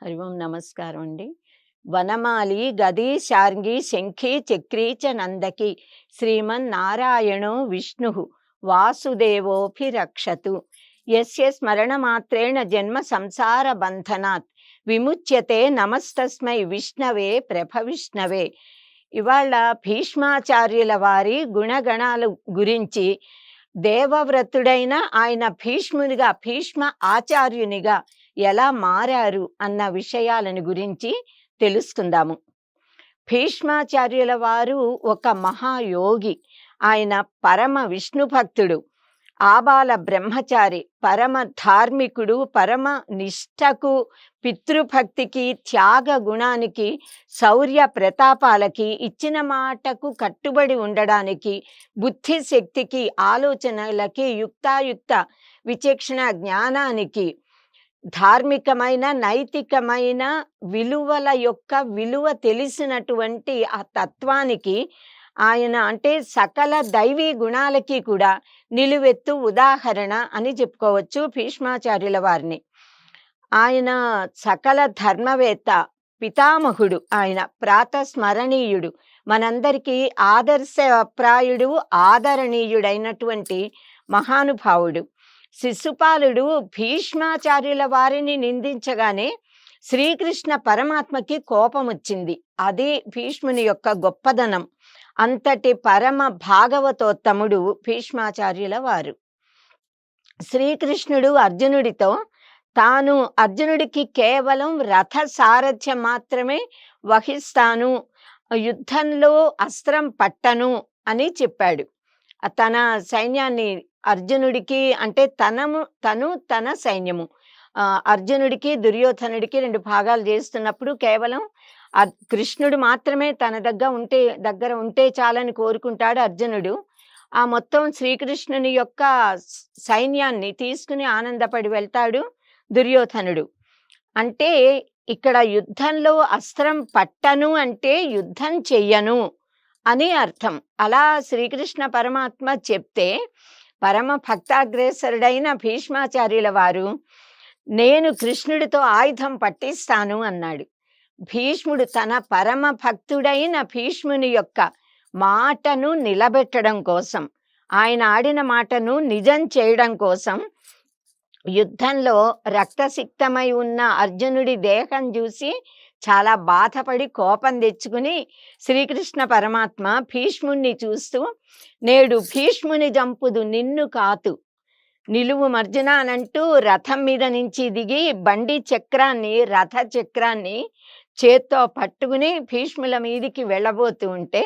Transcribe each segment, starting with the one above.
హరి ఓం నమస్కారం అండి. వనమాలి గది శార్ంగి శంఖి చక్రీ చ నందకి శ్రీమన్నారాయణో విష్ణు వాసుదేవోపి రక్షతు. యస్య స్మరణమాత్రేణ జన్మ సంసార బంధనాత్ విముచ్యతే నమస్తస్మై విష్ణవే ప్రభవిష్ణవే. ఇవాళ భీష్మాచార్యుల వారి గుణగణాల గురించి, దేవవ్రతుడైన ఆయన భీష్మ ఆచార్యునిగా ఎలా మారారు అన్న విషయాలను గురించి తెలుసుకుందాము. భీష్మాచార్యుల వారు ఒక మహాయోగి. ఆయన పరమ విష్ణు భక్తుడు, ఆబాల బ్రహ్మచారి, పరమ ధార్మికుడు, పరమ నిష్టకు, పితృభక్తికి, త్యాగ గుణానికి, శౌర్య ప్రతాపాలకి, ఇచ్చిన మాటకు కట్టుబడి ఉండడానికి, బుద్ధిశక్తికి, ఆలోచనలకి, యుక్తాయుక్త విచక్షణ జ్ఞానానికి, ధార్మికమైన నైతికమైన విలువల యొక్క విలువ తెలిసినటువంటి ఆ తత్వానికి, ఆయన అంటే సకల దైవీ గుణాలకి కూడా నిలువెత్తు ఉదాహరణ అని చెప్పుకోవచ్చు భీష్మాచార్యుల వారిని. ఆయన సకల ధర్మవేత్త, పితామహుడు, ఆయన ప్రాతస్మరణీయుడు, మనందరికీ ఆదర్శప్రాయుడు, ఆదరణీయుడైనటువంటి మహానుభావుడు. శిశుపాలుడు భీష్మాచార్యుల వారిని నిందించగానే శ్రీకృష్ణ పరమాత్మకి కోపం వచ్చింది. అది భీష్ముని యొక్క గొప్పదనం. అంతటి పరమ భాగవతోత్తముడు భీష్మాచార్యుల వారు. శ్రీకృష్ణుడు అర్జునుడితో తాను అర్జునుడికి కేవలం రథ సారథ్యం మాత్రమే వహిస్తాను, యుద్ధంలో అస్త్రం పట్టను అని చెప్పాడు. తన సైన్యాన్ని అర్జునుడికి అంటే తన సైన్యము అర్జునుడికి దుర్యోధనుడికి 2 భాగాలు చేస్తున్నప్పుడు కేవలం కృష్ణుడు మాత్రమే తన దగ్గర ఉంటే చాలని కోరుకుంటాడు అర్జునుడు. ఆ మొత్తం శ్రీకృష్ణుని యొక్క సైన్యాన్ని తీసుకుని ఆనందపడి వెళ్తాడు దుర్యోధనుడు. అంటే ఇక్కడ యుద్ధంలో అస్త్రం పట్టను అంటే యుద్ధం చెయ్యను అని అర్థం. అలా శ్రీకృష్ణ పరమాత్మ చెప్తే పరమ భక్తాగ్రేసరుడైన భీష్మాచార్యుల వారు నేను కృష్ణుడితో ఆయుధం పట్టిస్తాను అన్నాడు. భీష్ముడు తన పరమ భక్తుడైన భీష్ముని యొక్క మాటను నిలబెట్టడం కోసం, ఆయన ఆడిన మాటను నిజం చేయడం కోసం, యుద్ధంలో రక్తసిక్తమై ఉన్న అర్జునుడి దేహం చూసి చాలా బాధపడి కోపం తెచ్చుకుని శ్రీకృష్ణ పరమాత్మ భీష్ముణ్ణి చూస్తూ నేడు భీష్ముని జంపుదు నిన్ను కాతు నిలువు మర్జున అనంటూ రథం మీద నుంచి దిగి రథ చక్రాన్ని చేత్తో పట్టుకుని భీష్ముల మీదికి వెళ్ళబోతూ ఉంటే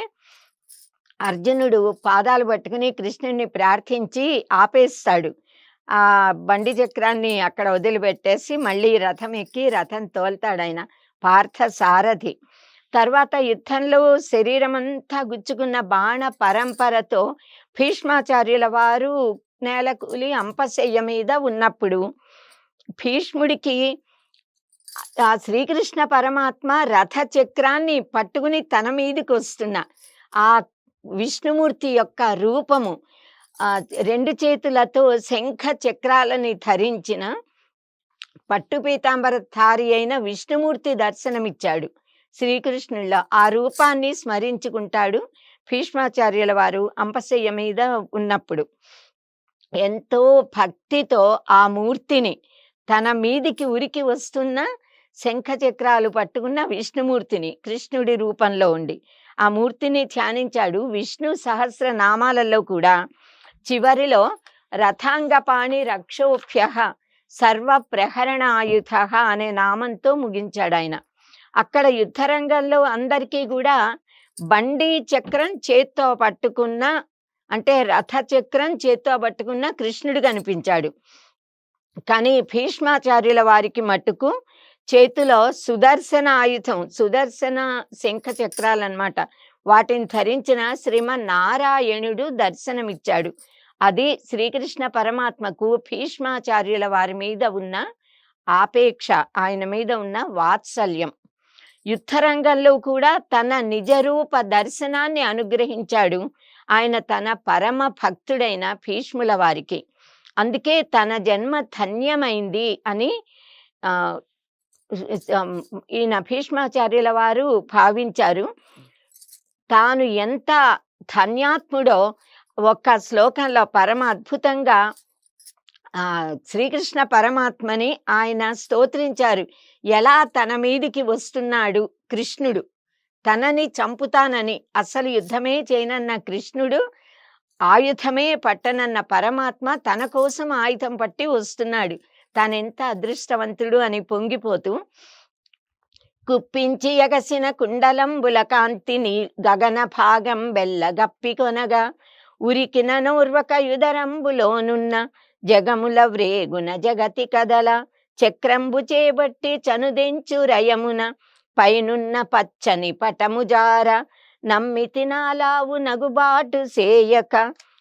అర్జునుడు పాదాలు పట్టుకుని కృష్ణుడిని ప్రార్థించి ఆపేస్తాడు. ఆ బండి చక్రాన్ని అక్కడ వదిలిపెట్టేసి మళ్ళీ రథం ఎక్కి రథం తోల్తాడు ఆయన పార్థ సారథి. తర్వాత యుద్ధంలో శరీరం అంతా గుచ్చుకున్న బాణ పరంపరతో భీష్మాచార్యుల వారు నేలకూలి అంపశయ్య మీద ఉన్నప్పుడు భీష్ముడికి ఆ శ్రీకృష్ణ పరమాత్మ రథ చక్రాన్ని పట్టుకుని తన మీదకి వస్తున్న ఆ విష్ణుమూర్తి యొక్క రూపము, 2 చేతులతో శంఖ చక్రాలని ధరించిన పట్టు పీతాంబరధారి అయిన విష్ణుమూర్తి దర్శనమిచ్చాడు శ్రీకృష్ణుల్లో. ఆ రూపాన్ని స్మరించుకుంటాడు భీష్మాచార్యుల వారు అంపశయ్య మీద ఉన్నప్పుడు. ఎంతో భక్తితో ఆ మూర్తిని, తన మీదికి ఉరికి వస్తున్న శంఖ చక్రాలు పట్టుకున్న విష్ణుమూర్తిని, కృష్ణుడి రూపంలో ఉండి ఆ మూర్తిని ధ్యానించాడు. విష్ణు సహస్ర నామాలలో కూడా చివరిలో రథాంగపాణి రక్షోభ్య సర్వ ప్రహరణాయుధ అనే నామంతో ముగించాడు ఆయన. అక్కడ యుద్ధరంగంలో అందరికీ కూడా బండి చక్రం చేత్తో పట్టుకున్న అంటే రథ చక్రం చేత్తో పట్టుకున్న కృష్ణుడు కనిపించాడు. కానీ భీష్మాచార్యుల వారికి మట్టుకు చేతిలో సుదర్శన ఆయుధం, సుదర్శన శంఖ చక్రాలన్నమాట, వాటిని ధరించిన శ్రీమన్నారాయణుడు దర్శనమిచ్చాడు. అది శ్రీకృష్ణ పరమాత్మకు భీష్మాచార్యుల వారి మీద ఉన్న ఆపేక్ష, ఆయన మీద ఉన్న వాత్సల్యం. యుద్ధరంగంలో కూడా తన నిజరూప దర్శనాన్ని అనుగ్రహించాడు ఆయన తన పరమ భక్తుడైన భీష్ముల వారికి. అందుకే తన జన్మ ధన్యమైంది అని ఈయన భీష్మాచార్యుల వారు భావించారు. తాను ఎంత ధన్యాత్ముడో ఒక్క శ్లోకంలో పరమ అద్భుతంగా శ్రీకృష్ణ పరమాత్మని ఆయన స్తోత్రించారు. ఎలా తన మీదికి వస్తున్నాడు కృష్ణుడు, తనని చంపుతానని అసలు యుద్ధమే చేయనన్న కృష్ణుడు, ఆయుధమే పట్టనన్న పరమాత్మ తన కోసం ఆయుధం పట్టి వస్తున్నాడు. తానెంత అదృష్టవంతుడు అని పొంగిపోతూ, కుప్పించి ఎగసిన కుండలంబుల కాంతిని గగన భాగం బెల్లగప్పి కొనగా, ఉరికిన నోర్వక యుదరంబులోనున్న జగముల వ్రేగున జగతి కదల, చక్రంబు చేబట్టి చనుదెంచు రయమున పైనున్న పచ్చని పటముజార, నమ్మితి నాలావు నగుబాటు సేయక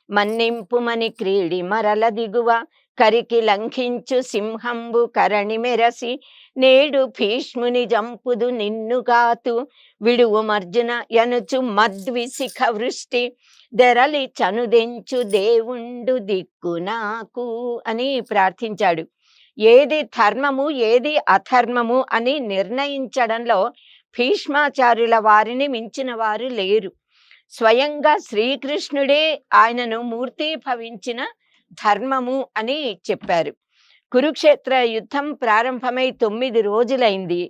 మన్నింపుమని క్రీడి మరల దిగువ, కరికి లంఘించు సింహంబు కరణి మెరసి నేడు భీష్ముని జంపుదు నిన్ను కాతు, విడువు మర్జున యనుచు మద్విశిఖ వృష్టి దెరలి చనుదెంచు దేవుండు దిక్కు నాకు అని ప్రార్థించాడు. ఏది ధర్మము ఏది అధర్మము అని నిర్ణయించడంలో భీష్మాచార్యుల వారిని మించిన వారు లేరు. స్వయంగా శ్రీకృష్ణుడే ఆయనను మూర్తీభవించిన ధర్మము అని చెప్పారు. కురుక్షేత్ర యుద్ధం ప్రారంభమై 9 రోజులైంది.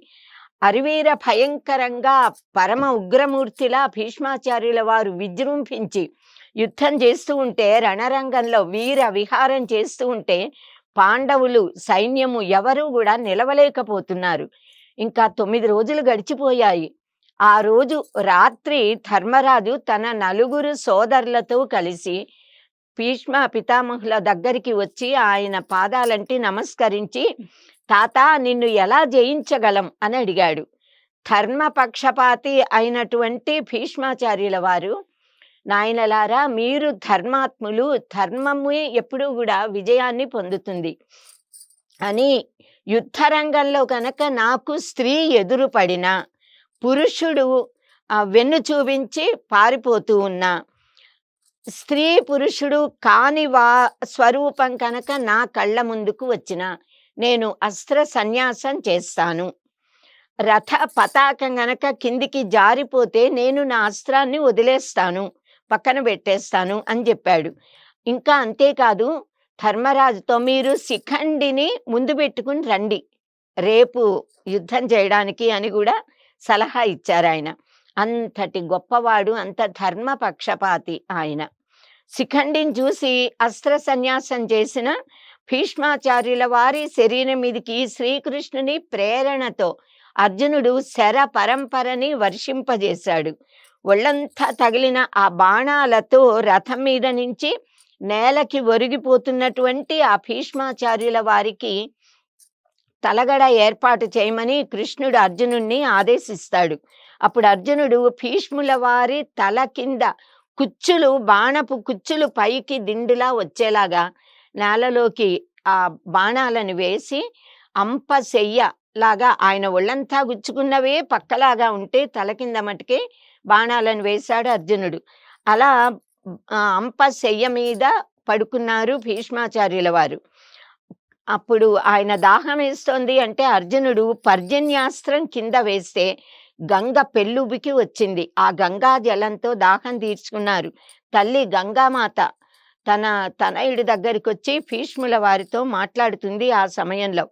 అరివీర భయంకరంగా పరమ ఉగ్రమూర్తిలా భీష్మాచార్యుల వారు విజృంభించి యుద్ధం చేస్తూ ఉంటే, రణరంగంలో వీర విహారం చేస్తూ ఉంటే పాండవులు సైన్యము ఎవరూ కూడా నిలవలేకపోతున్నారు. ఇంకా 9 రోజులు గడిచిపోయాయి. ఆ రోజు రాత్రి ధర్మరాజు తన 4 సోదరులతో కలిసి భీష్మ పితామహుల దగ్గరికి వచ్చి ఆయన పాదాలంటి నమస్కరించి, తాత నిన్ను ఎలా జయించగలం అని అడిగాడు. ధర్మపక్షపాతి అయినటువంటి భీష్మాచార్యుల వారు, నాయనలారా మీరు ధర్మాత్ములు, ధర్మమే ఎప్పుడూ కూడా విజయాన్ని పొందుతుంది అని, యుద్ధరంగంలో కనుక నాకు స్త్రీ ఎదురుపడిన, పురుషుడు వెన్ను చూపించి పారిపోతూ ఉన్నా, స్త్రీ పురుషుడు కాని స్వరూపం కనుక నా కళ్ళ ముందుకు వచ్చిన నేను అస్త్ర సన్యాసం చేస్తాను. రథ పతాకం గనక కిందికి జారిపోతే నేను నా అస్త్రాన్ని వదిలేస్తాను, పక్కన పెట్టేస్తాను అని చెప్పాడు. ఇంకా అంతేకాదు, ధర్మరాజుతో మీరు శిఖండిని ముందు పెట్టుకుని రండి రేపు యుద్ధం చేయడానికి అని కూడా సలహా ఇచ్చారు ఆయన. అంతటి గొప్పవాడు, అంత ధర్మపక్షపాతి ఆయన. శిఖండిని చూసి అస్త్ర సన్యాసం చేసిన భీష్మాచార్యుల వారి శరీరం మీదికి శ్రీకృష్ణుని ప్రేరణతో అర్జునుడు శర పరంపరని వర్షింపజేశాడు. ఒళ్ళంతా తగిలిన ఆ బాణాలతో రథం మీద నుంచి నేలకి ఒరిగిపోతున్నటువంటి ఆ భీష్మాచార్యుల వారికి తలగడ ఏర్పాటు చేయమని కృష్ణుడు అర్జునుడిని ఆదేశిస్తాడు. అప్పుడు అర్జునుడు భీష్ముల వారి తల కింద కుచ్చులు, బాణపు కుచ్చులు పైకి దిండులా వచ్చేలాగా నేలలోకి ఆ బాణాలను వేసి అంపశయ్య లాగా, ఆయన ఒళ్ళంతా గుచ్చుకున్నవే పక్కలాగా ఉంటే తల కింద మటుకే బాణాలను వేశాడు అర్జునుడు. అలా అంపశయ్య మీద పడుకున్నారు భీష్మాచార్యుల వారు. అప్పుడు ఆయన దాహం వేస్తోంది అంటే అర్జునుడు పర్జన్యాస్త్రం కింద వేస్తే గంగ పెళ్ళుబికి వచ్చింది. ఆ గంగా జలంతో దాహం తీర్చుకున్నారు. తల్లి గంగామాత తన తనయుడి దగ్గరికి వచ్చి భీష్ముల వారితో మాట్లాడుతుంది. ఆ సమయంలో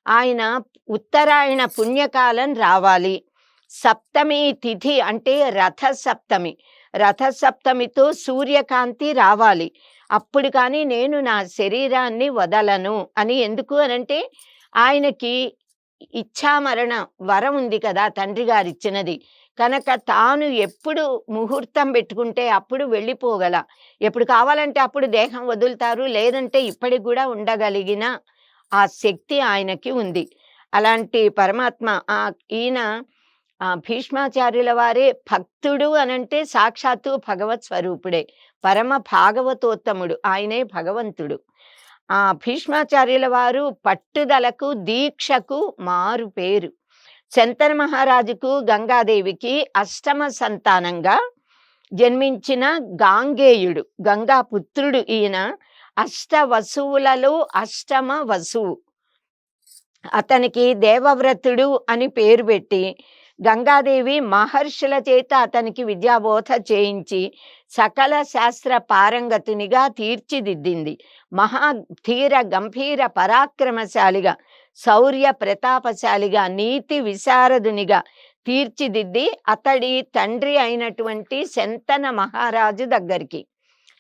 ఆయన ఉత్తరాయణ పుణ్యకాలం రావాలి, సప్తమి తిథి అంటే రథసప్తమి, రథసప్తమితో సూర్యకాంతి రావాలి, అప్పుడు కానీ నేను నా శరీరాన్ని వదలను అని. ఎందుకు అనంటే ఆయనకి ఇచ్ఛామరణ వరం ఉంది కదా తండ్రి గారు ఇచ్చినది కనుక, తాను ఎప్పుడు ముహూర్తం పెట్టుకుంటే అప్పుడు వెళ్ళిపోగల, ఎప్పుడు కావాలంటే అప్పుడు దేహం వదులుతారు, లేదంటే ఇప్పటికి కూడా ఉండగలిగిన ఆ శక్తి ఆయనకి ఉంది. అలాంటి పరమాత్మ ఈయన భీష్మాచార్యుల వారే భక్తుడు అనంటే సాక్షాత్తు భగవత్ స్వరూపుడే, పరమ భాగవతోత్తముడు, ఆయనే భగవంతుడు. భీష్మాచార్యుల వారు పట్టుదలకు దీక్షకు మారు పేరు. శంతన మహారాజుకు గంగాదేవికి అష్టమ సంతానంగా జన్మించిన గాంగేయుడు, గంగా పుత్రుడు ఈయన. అష్ట వసువులలో అష్టమ వసువు. అతనికి దేవవ్రతుడు అని పేరు పెట్టి గంగాదేవి మహర్షుల చేత అతనికి విద్యాబోధ చేయించి సకల శాస్త్ర పారంగతునిగా తీర్చిదిద్దింది. మహా ధీర గంభీర పరాక్రమశాలిగా, శౌర్య ప్రతాపశాలిగా, నీతి విశారదునిగా తీర్చిదిద్ది అతడి తండ్రి అయినటువంటి శంతన మహారాజు దగ్గరికి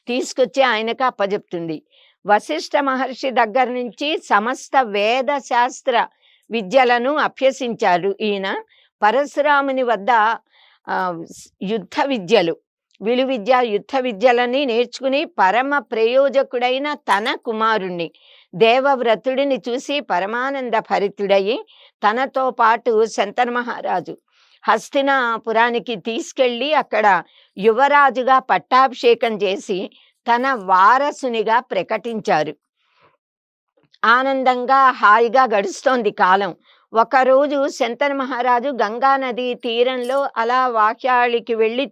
తీసుకొచ్చి ఆయనకు అప్పజెప్తుంది. వశిష్ఠ మహర్షి దగ్గర నుంచి సమస్త వేద శాస్త్ర విద్యలను అభ్యసించారు ఈయన. పరశురాముని వద్ద యుద్ధ విద్యలు, విలువిద్య, యుద్ధ విద్యలని నేర్చుకుని పరమ ప్రయోజకుడైన తన కుమారుణ్ణి దేవవ్రతుడిని చూసి పరమానంద భరితుడయి తనతో పాటు శంతన మహారాజు హస్తినాపురానికి తీసుకెళ్ళి అక్కడ యువరాజుగా పట్టాభిషేకం చేసి తన వారసునిగా ప్రకటించారు. ఆనందంగా హాయిగా గడుస్తోంది కాలం. ఒకరోజు శంతన మహారాజు గంగా నది తీరంలో అలా వాక్యాళికి వెళ్ళి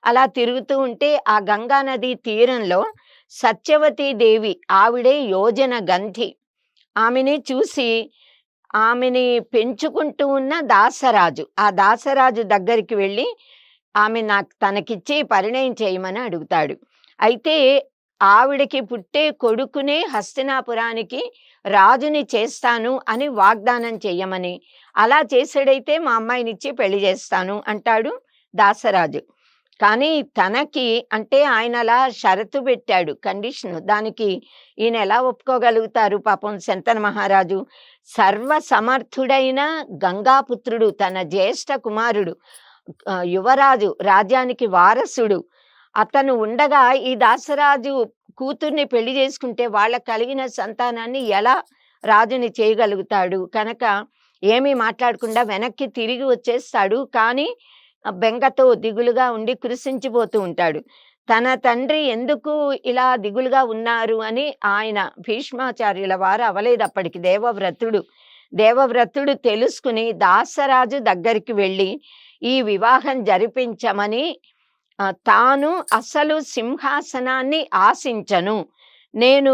అలా తిరుగుతూ ఉంటే ఆ గంగా నది తీరంలో సత్యవతీ దేవి, ఆవిడే యోజన గంధి, ఆమెని చూసి ఆమెని పెంచుకుంటూ ఉన్న దాసరాజు, ఆ దాసరాజు దగ్గరికి వెళ్ళి ఆమె తనకిచ్చి పరిణయం చేయమని అడుగుతాడు. అయితే ఆవిడకి పుట్టే కొడుకునే హస్తినాపురానికి రాజుని చేస్తాను అని వాగ్దానం చెయ్యమని, అలా చేసాడైతే మా అమ్మాయినిచ్చి పెళ్లి చేస్తాను అంటాడు దాసరాజు. కానీ తనకి అంటే ఆయన అలా షరతు పెట్టాడు, కండిషను. దానికి ఈయన ఎలా ఒప్పుకోగలుగుతారు? పాపం శంతన మహారాజు సర్వసమర్థుడైన గంగాపుత్రుడు, తన జ్యేష్ఠ కుమారుడు, యువరాజు, రాజ్యానికి వారసుడు అతను ఉండగా ఈ దాసరాజు కూతుర్ని పెళ్లి చేసుకుంటే వాళ్ళకు కలిగిన సంతానాన్ని ఎలా రాజుని చేయగలుగుతాడు? కనుక ఏమీ మాట్లాడకుండా వెనక్కి తిరిగి వచ్చేస్తాడు. కానీ బెంగతో దిగులుగా ఉండి కృషించిపోతూ ఉంటాడు. తన తండ్రి ఎందుకు ఇలా దిగులుగా ఉన్నారు అని ఆయన భీష్మాచార్యుల వారు అవలేదు అప్పటికి. దేవవ్రతుడు తెలుసుకుని దాసరాజు దగ్గరికి వెళ్ళి ఈ వివాహం జరిపించమని, తాను అసలు సింహాసనాన్ని ఆశించను, నేను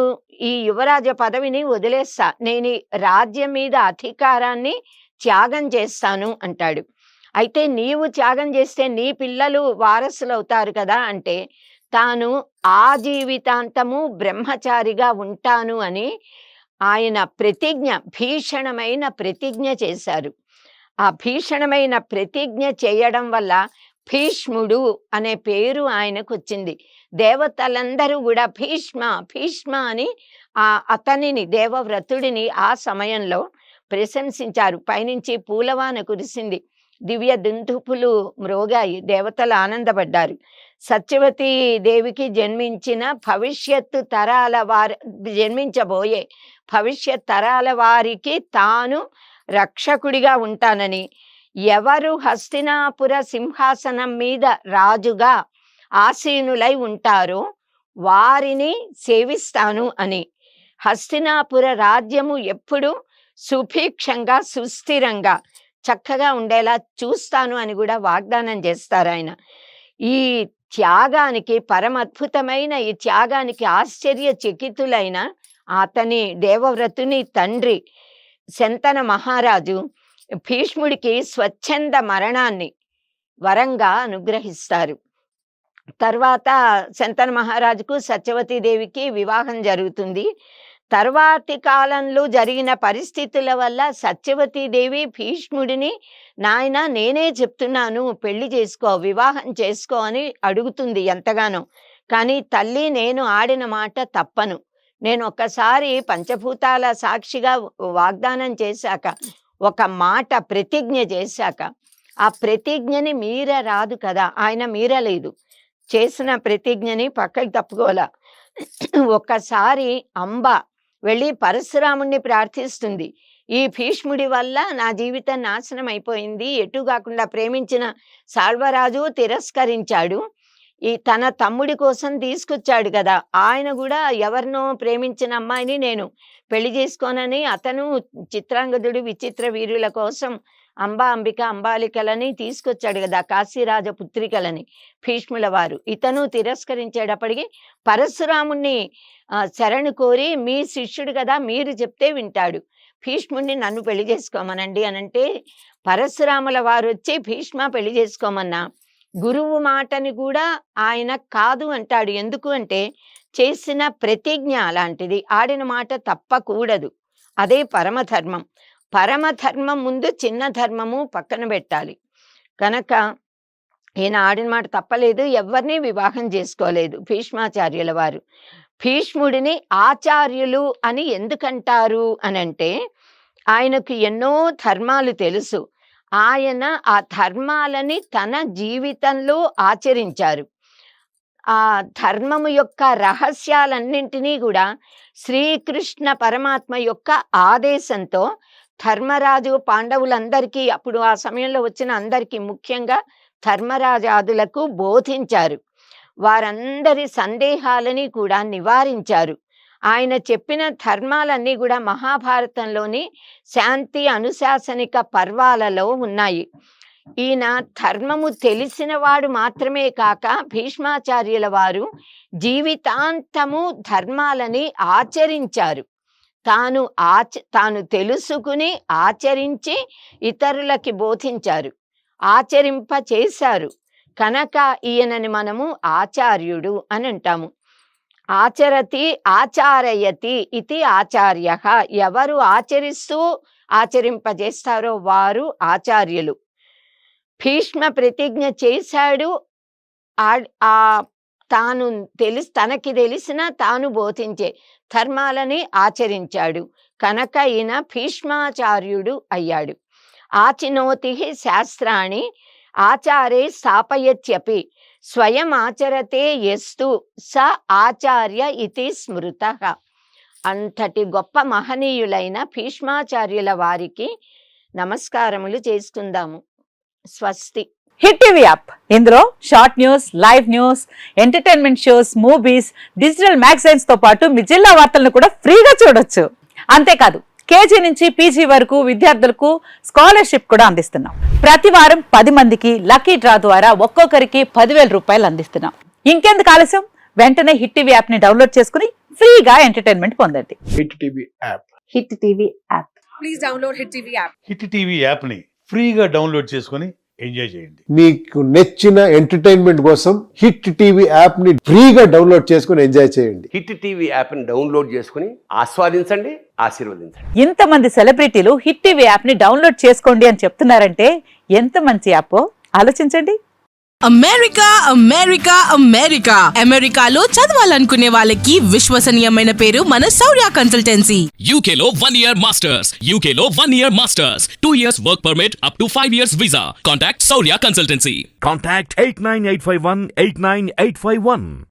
ఈ యువరాజ పదవిని వదిలేస్తా, నేను రాజ్యం మీద అధికారాన్ని త్యాగం చేస్తాను అంటాడు. అయితే నీవు త్యాగం చేస్తే నీ పిల్లలు వారసులు అవుతారు కదా అంటే, తాను ఆజీవితాంతము బ్రహ్మచారిగా ఉంటాను అని ఆయన ప్రతిజ్ఞ, భీషణమైన ప్రతిజ్ఞ చేశారు. ఆ భీషణమైన ప్రతిజ్ఞ చేయడం వల్ల భీష్ముడు అనే పేరు ఆయనకు వచ్చింది. దేవతలందరూ కూడా భీష్మ భీష్మ అని అతనిని, దేవవ్రతుడిని ఆ సమయంలో ప్రశంసించారు. పైనుంచి పూలవాన కురిసింది, దివ్య దుందుపులు మ్రోగాయి, దేవతలు ఆనందపడ్డారు. సత్యవతీ దేవికి జన్మించిన భవిష్యత్తు తరాల జన్మించబోయే భవిష్యత్ తరాల వారికి తాను రక్షకుడిగా ఉంటానని, ఎవరు హస్తినాపుర సింహాసనం మీద రాజుగా ఆసీనులై ఉంటారో వారిని సేవిస్తాను అని, హస్తినాపుర రాజ్యము ఎప్పుడు సుభిక్షంగా సుస్థిరంగా చక్కగా ఉండేలా చూస్తాను అని కూడా వాగ్దానం చేస్తారు ఆయన. ఈ త్యాగానికి, పరమద్భుతమైన ఈ త్యాగానికి ఆశ్చర్యచకితులైన అతని దేవవ్రతుని తండ్రి శంతన మహారాజు భీష్ముడికి స్వచ్ఛంద మరణాన్ని వరంగా అనుగ్రహిస్తారు. తర్వాత శంతన మహారాజుకు సత్యవతీదేవికి వివాహం జరుగుతుంది. తర్వాతి కాలంలో జరిగిన పరిస్థితుల వల్ల సత్యవతీదేవి భీష్ముడిని, నాయన నేనే చెప్తున్నాను పెళ్లి చేసుకో, వివాహం చేసుకో అని అడుగుతుంది ఎంతగానో. కానీ తల్లి, నేను ఆడిన మాట తప్పను, నేను ఒక్కసారి పంచభూతాల సాక్షిగా వాగ్దానం చేశాక, ఒక మాట ప్రతిజ్ఞ చేశాక ఆ ప్రతిజ్ఞని మీరరాదు కదా. ఆయన మీరలేదు, చేసిన ప్రతిజ్ఞని పక్కకి తప్పుకోలా. ఒక్కసారి అంబ వెళ్ళి పరశురాముణ్ణి ప్రార్థిస్తుంది, ఈ భీష్ముడి వల్ల నా జీవితం నాశనం అయిపోయింది, ఎటు కాకుండా ప్రేమించిన సాల్వరాజు తిరస్కరించాడు, ఈ తన తమ్ముడి కోసం తీసుకొచ్చాడు కదా, ఆయన కూడా ఎవరినో ప్రేమించిన అమ్మాయిని నేను పెళ్లి చేసుకోనని, అతను చిత్రాంగదుడు, విచిత్ర వీరుల కోసం అంబిక, అంబాలికలని తీసుకొచ్చాడు కదా, కాశీరాజ పుత్రికలని భీష్ముల వారు. ఇతను తిరస్కరించేటప్పటికి పరశురాముణ్ణి శరణు కోరి, మీ శిష్యుడు కదా, మీరు చెప్తే వింటాడు, భీష్ముడిని నన్ను పెళ్లి చేసుకోమనండి అనంటే, పరశురాముల వారు వచ్చి భీష్మ పెళ్లి చేసుకోమన్నా గురువు మాటని కూడా ఆయన కాదు అంటాడు. ఎందుకు అంటే చేసిన ప్రతిజ్ఞ అలాంటిది, ఆడిన మాట తప్పకూడదు. అదే పరమధర్మం. పరమధర్మం ముందు చిన్న ధర్మము పక్కన పెట్టాలి. కనుక ఈయన ఆడిన మాట తప్పలేదు, ఎవరిని వివాహం చేసుకోలేదు భీష్మాచార్యుల వారు. భీష్ముడిని ఆచార్యులు అని ఎందుకంటారు అనంటే, ఆయనకు ఎన్నో ధర్మాలు తెలుసు. ఆయన ఆ ధర్మాలని తన జీవితంలో ఆచరించారు. ఆ ధర్మము యొక్క రహస్యాలన్నింటినీ కూడా శ్రీకృష్ణ పరమాత్మ యొక్క ఆదేశంతో ధర్మరాజు పాండవులందరికీ, అప్పుడు ఆ సమయంలో వచ్చిన అందరికీ, ముఖ్యంగా ధర్మరాజాదులకు బోధించారు. వారందరి సందేహాలని కూడా నివారించారు. ఆయన చెప్పిన ధర్మాలన్నీ కూడా మహాభారతంలోని శాంతి అనుశాసనిక పర్వాలలో ఉన్నాయి. ఈయన ధర్మము తెలిసిన వాడు మాత్రమే కాక భీష్మాచార్యుల వారు జీవితాంతము ధర్మాలని ఆచరించారు. తాను తెలుసుకుని ఆచరించి ఇతరులకి బోధించారు, ఆచరింప చేశారు. కనుక ఈయనని మనము ఆచార్యుడు అని అంటాము. ఆచరతి ఆచారయతి ఇది ఆచార్య. ఎవరు ఆచరిస్తూ ఆచరింపజేస్తారో వారు ఆచార్యులు. భీష్మ ప్రతిజ్ఞ చేశాడు, తనకి తెలిసిన తాను బోధించే ధర్మాలని ఆచరించాడు. కనుక ఈయన భీష్మాచార్యుడు అయ్యాడు. ఆచినోతి శాస్త్రాన్ని ఆచారే స్థాపయత్యపి స్వయం ఆచరతే యస్తు స ఆచార్య ఇతి స్మృత. అంతటి గొప్ప మహనీయులైన భీష్మాచార్యుల వారికి నమస్కారములు చేసుకుందాము. స్వస్తి. హిట్ టీవీ యాప్, ఇందులో short news, live news, entertainment shows, movies, digital magazines తో పాటు మీ జిల్లా వార్తలను కూడా ఫ్రీగా చూడొచ్చు. అంతేకాదు కేజీ నుంచి పీజీ వరకు విద్యార్థులకు స్కాలర్షిప్ కూడా అందిస్తున్నాం. ప్రతి వారం 10 మందికి లక్కీ డ్రా ద్వారా ఒక్కొక్కరికి 10,000 రూపాయలు అందిస్తున్నాం. ఇంకెందుకు ఆలస్యం, వెంటనే హిట్ టీవీ యాప్ ని డౌన్లోడ్ చేసుకుని ఫ్రీగా ఎంటర్టైన్మెంట్ పొందండి. Hit TV app. Hit TV app. Please download hit TV app. Hit TV app ని ఫ్రీగా డౌన్లోడ్ చేసుకుని ఎంజాయ్ చేయండి. మీకు నచ్చిన ఎంటర్టైన్మెంట్ కోసం హిట్ టీవీ యాప్ ని ఫ్రీగా డౌన్లోడ్ చేసుకుని ఎంజాయ్ చేయండి. హిట్ టీవీ యాప్ ని డౌన్లోడ్ చేసుకుని ఆస్వాదించండి, ఆశీర్వదించండి. ఇంతమంది సెలబ్రిటీలు హిట్ టీవీ యాప్ ని డౌన్లోడ్ చేసుకోండి అని చెప్తున్నారంటే ఎంత మంచి యాప్ ఆలోచించండి. అమెరికా అమెరికా అమెరికా అమెరికాలో చదవాలనుకునే వాళ్ళకి విశ్వసనీయమైన పేరు మన శౌర్య కన్సల్టెన్సీ. UK లో 1 year masters. UK లో 1 year masters. 2 years work permit up to 5 years visa. Contact Saurya Consultancy. Contact 89851 89851.